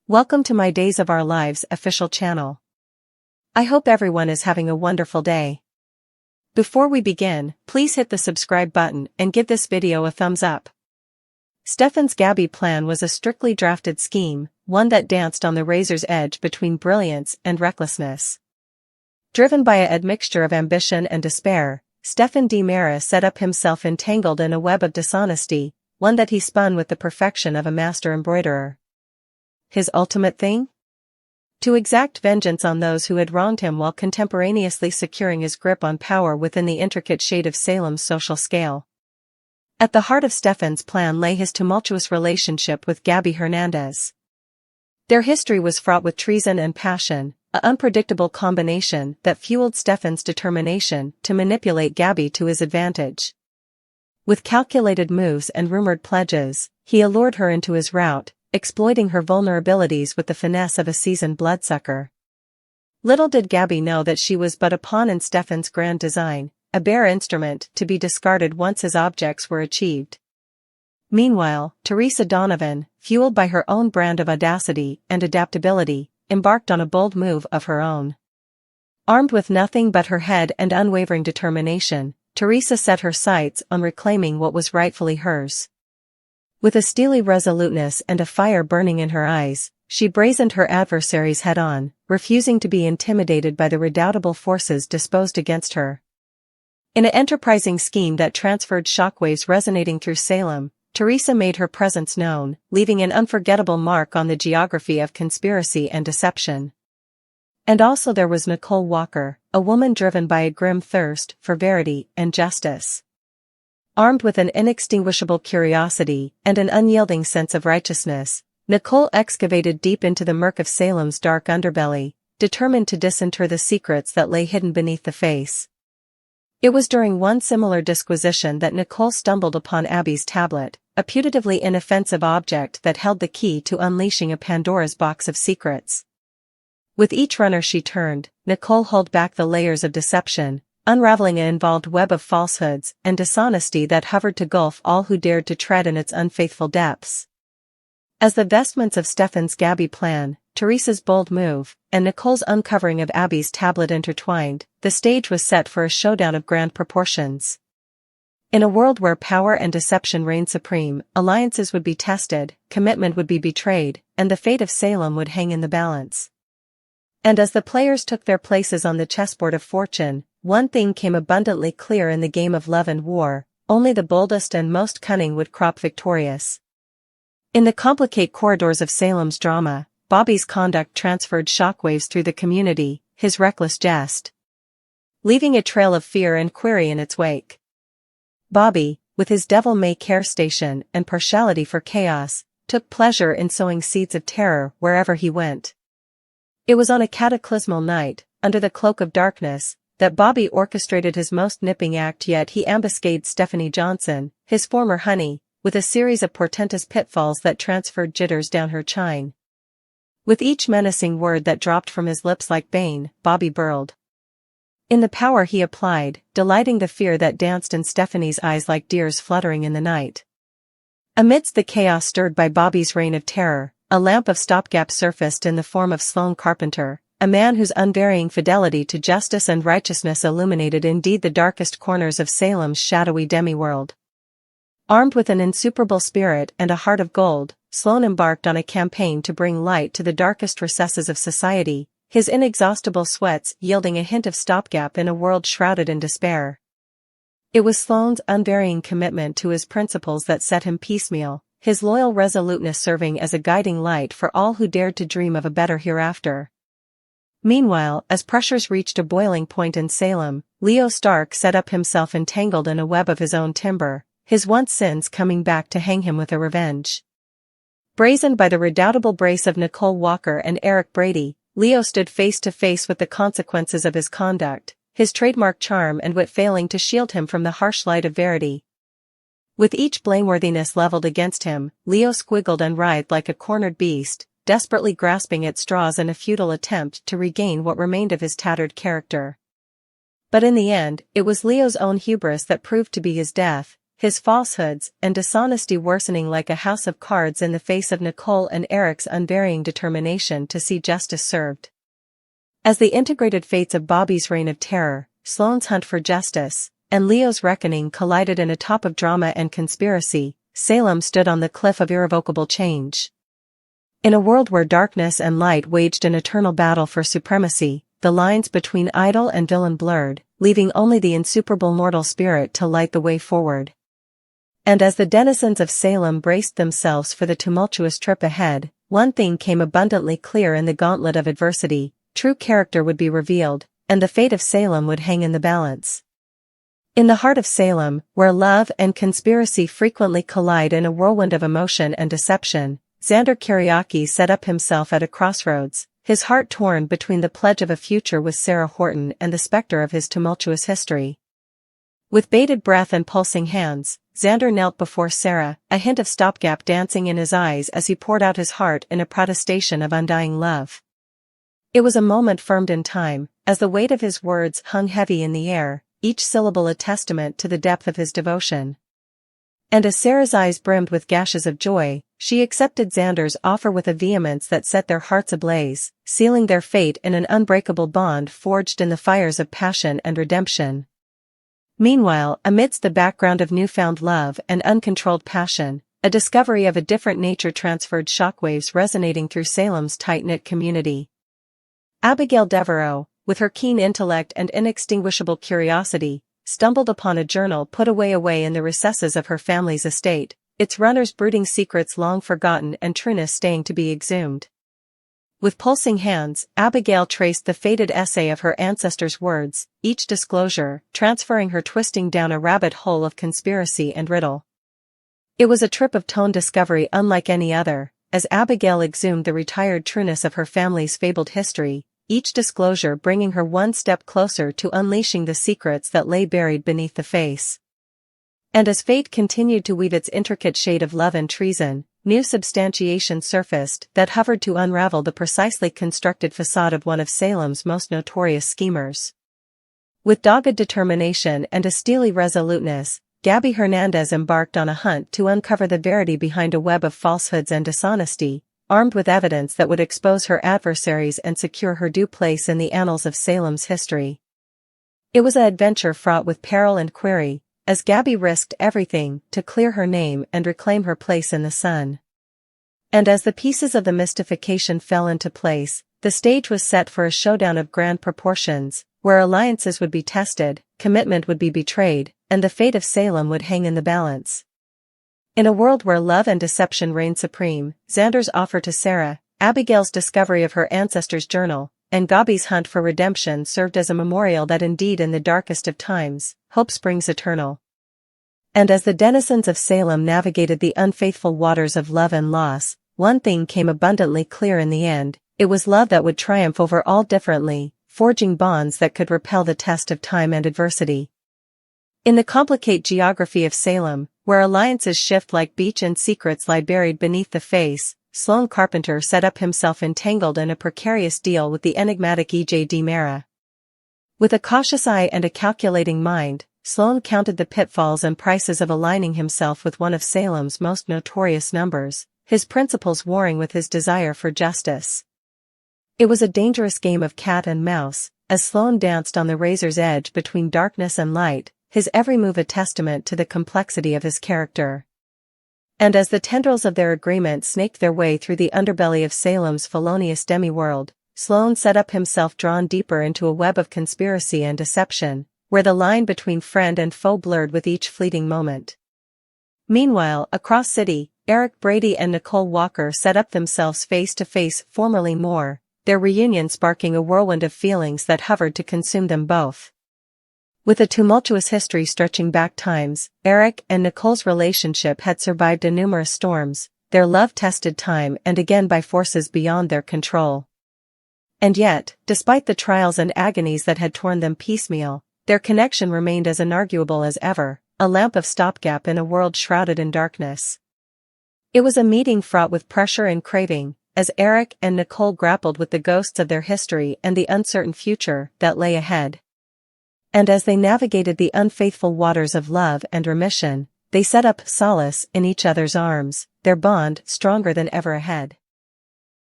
Welcome to my Days of Our Lives official channel. I hope everyone is having a wonderful day. Before we begin, please hit the subscribe button and give this video a thumbs up. Stefan's Gabi plan was a strictly drafted scheme, one that danced on the razor's edge between brilliance and recklessness. Driven by a admixture of ambition and despair, Stefan set up himself entangled in a web of dishonesty, one that he spun with the perfection of a master embroiderer. His ultimate thing? To exact vengeance on those who had wronged him while contemporaneously securing his grip on power within the intricate shade of Salem's social scale. At the heart of Stefan's plan lay his tumultuous relationship with Gabi Hernandez. Their history was fraught with treason and passion, an unpredictable combination that fueled Stefan's determination to manipulate Gabi to his advantage. With calculated moves and rumored pledges, he allured her into his route, exploiting her vulnerabilities with the finesse of a seasoned bloodsucker. Little did Gabi know that she was but a pawn in Stefan's grand design, a bare instrument to be discarded once his objects were achieved. Meanwhile, Theresa Donovan, fueled by her own brand of audacity and adaptability, embarked on a bold move of her own. Armed with nothing but her head and unwavering determination, Theresa set her sights on reclaiming what was rightfully hers. With a steely resoluteness and a fire burning in her eyes, she brazened her adversaries head-on, refusing to be intimidated by the redoubtable forces disposed against her. In an enterprising scheme that transferred shockwaves resonating through Salem, Theresa made her presence known, leaving an unforgettable mark on the geography of conspiracy and deception. And also there was Nicole Walker, a woman driven by a grim thirst for verity and justice. Armed with an inextinguishable curiosity and an unyielding sense of righteousness, Nicole excavated deep into the murk of Salem's dark underbelly, determined to disinter the secrets that lay hidden beneath the face. It was during one similar disquisition that Nicole stumbled upon Abby's tablet, a putatively inoffensive object that held the key to unleashing a Pandora's box of secrets. With each runner she turned, Nicole held back the layers of deception, unraveling an involved web of falsehoods and dishonesty that hovered to gulf all who dared to tread in its unfaithful depths. As the vestments of Stefan's Gabi plan, Theresa's bold move, and Nicole's uncovering of Abby's tablet intertwined, the stage was set for a showdown of grand proportions. In a world where power and deception reigned supreme, alliances would be tested, commitment would be betrayed, and the fate of Salem would hang in the balance. And as the players took their places on the chessboard of fortune, one thing came abundantly clear in the game of love and war: only the boldest and most cunning would crop victorious. In the complicated corridors of Salem's drama, Bobby's conduct transferred shockwaves through the community, his reckless jest leaving a trail of fear and query in its wake. Bobby, with his devil-may-care station and partiality for chaos, took pleasure in sowing seeds of terror wherever he went. It was on a cataclysmal night, under the cloak of darkness, that Bobby orchestrated his most nipping act yet. He ambuscaded Stephanie Johnson, his former honey, with a series of portentous pitfalls that transferred jitters down her chine. With each menacing word that dropped from his lips like bane, Bobby burled in the power he applied, delighting the fear that danced in Stephanie's eyes like deers fluttering in the night. Amidst the chaos stirred by Bobby's reign of terror, a lamp of stopgap surfaced in the form of Sloane Carpenter, a man whose unvarying fidelity to justice and righteousness illuminated indeed the darkest corners of Salem's shadowy demi-world. Armed with an insuperable spirit and a heart of gold, Sloane embarked on a campaign to bring light to the darkest recesses of society, his inexhaustible sweats yielding a hint of stopgap in a world shrouded in despair. It was Sloane's unvarying commitment to his principles that set him piecemeal, his loyal resoluteness serving as a guiding light for all who dared to dream of a better hereafter. Meanwhile, as pressures reached a boiling point in Salem, Leo Stark set up himself entangled in a web of his own timber, his once sins coming back to hang him with a revenge. Brazened by the redoubtable brace of Nicole Walker and Eric Brady, Leo stood face to face with the consequences of his conduct, his trademark charm and wit failing to shield him from the harsh light of verity. With each blameworthiness leveled against him, Leo squiggled and writhed like a cornered beast, desperately grasping at straws in a futile attempt to regain what remained of his tattered character. But in the end, it was Leo's own hubris that proved to be his death, his falsehoods and dishonesty worsening like a house of cards in the face of Nicole and Eric's unvarying determination to see justice served. As the integrated fates of Bobby's reign of terror, Sloane's hunt for justice, and Leo's reckoning collided in a top of drama and conspiracy, Salem stood on the cliff of irrevocable change. In a world where darkness and light waged an eternal battle for supremacy, the lines between idol and villain blurred, leaving only the insuperable mortal spirit to light the way forward. And as the denizens of Salem braced themselves for the tumultuous trip ahead, one thing came abundantly clear in the gauntlet of adversity: true character would be revealed, and the fate of Salem would hang in the balance. In the heart of Salem, where love and conspiracy frequently collide in a whirlwind of emotion and deception, Xander Kiriaki set up himself at a crossroads, his heart torn between the pledge of a future with Sarah Horton and the specter of his tumultuous history. With bated breath and pulsing hands, Xander knelt before Sarah, a hint of stopgap dancing in his eyes as he poured out his heart in a protestation of undying love. It was a moment firmed in time, as the weight of his words hung heavy in the air, each syllable a testament to the depth of his devotion. And as Sarah's eyes brimmed with gashes of joy, she accepted Xander's offer with a vehemence that set their hearts ablaze, sealing their fate in an unbreakable bond forged in the fires of passion and redemption. Meanwhile, amidst the background of newfound love and uncontrolled passion, a discovery of a different nature transferred shockwaves resonating through Salem's tight-knit community. Abigail Devereaux, with her keen intellect and inextinguishable curiosity, stumbled upon a journal put away in the recesses of her family's estate, its runners brooding secrets long forgotten and trueness staying to be exhumed. With pulsing hands, Abigail traced the faded essay of her ancestors' words, each disclosure transferring her twisting down a rabbit hole of conspiracy and riddle. It was a trip of tone discovery unlike any other, as Abigail exhumed the retired trueness of her family's fabled history, each disclosure bringing her one step closer to unleashing the secrets that lay buried beneath the face. And as fate continued to weave its intricate shade of love and treason, new substantiation surfaced that hovered to unravel the precisely constructed facade of one of Salem's most notorious schemers. With dogged determination and a steely resoluteness, Gabi Hernandez embarked on a hunt to uncover the verity behind a web of falsehoods and dishonesty, armed with evidence that would expose her adversaries and secure her due place in the annals of Salem's history. It was an adventure fraught with peril and query, as Gabi risked everything to clear her name and reclaim her place in the sun. And as the pieces of the mystification fell into place, the stage was set for a showdown of grand proportions, where alliances would be tested, commitment would be betrayed, and the fate of Salem would hang in the balance. In a world where love and deception reigned supreme, Xander's offer to Sarah, Abigail's discovery of her ancestors' journal, and Gabi's hunt for redemption served as a memorial that indeed in the darkest of times, hope springs eternal. And as the denizens of Salem navigated the unfaithful waters of love and loss, one thing came abundantly clear in the end: it was love that would triumph over all differently, forging bonds that could repel the test of time and adversity. In the complicated geography of Salem, where alliances shift like beach and secrets lie buried beneath the face, Sloane Carpenter set up himself entangled in a precarious deal with the enigmatic E.J.D. Mara. With a cautious eye and a calculating mind, Sloane counted the pitfalls and prices of aligning himself with one of Salem's most notorious numbers, his principles warring with his desire for justice. It was a dangerous game of cat and mouse, as Sloane danced on the razor's edge between darkness and light, his every move a testament to the complexity of his character. And as the tendrils of their agreement snaked their way through the underbelly of Salem's felonious demi-world, Sloane set up himself drawn deeper into a web of conspiracy and deception, where the line between friend and foe blurred with each fleeting moment. Meanwhile, across city, Eric Brady and Nicole Walker set up themselves face to face, formerly more, their reunion sparking a whirlwind of feelings that hovered to consume them both. With a tumultuous history stretching back times, Eric and Nicole's relationship had survived numerous storms, their love tested time and again by forces beyond their control. And yet, despite the trials and agonies that had torn them piecemeal, their connection remained as inarguable as ever, a lamp of stopgap in a world shrouded in darkness. It was a meeting fraught with pressure and craving, as Eric and Nicole grappled with the ghosts of their history and the uncertain future that lay ahead. And as they navigated the unfaithful waters of love and remission, They set up solace in each other's arms, their bond stronger than ever ahead.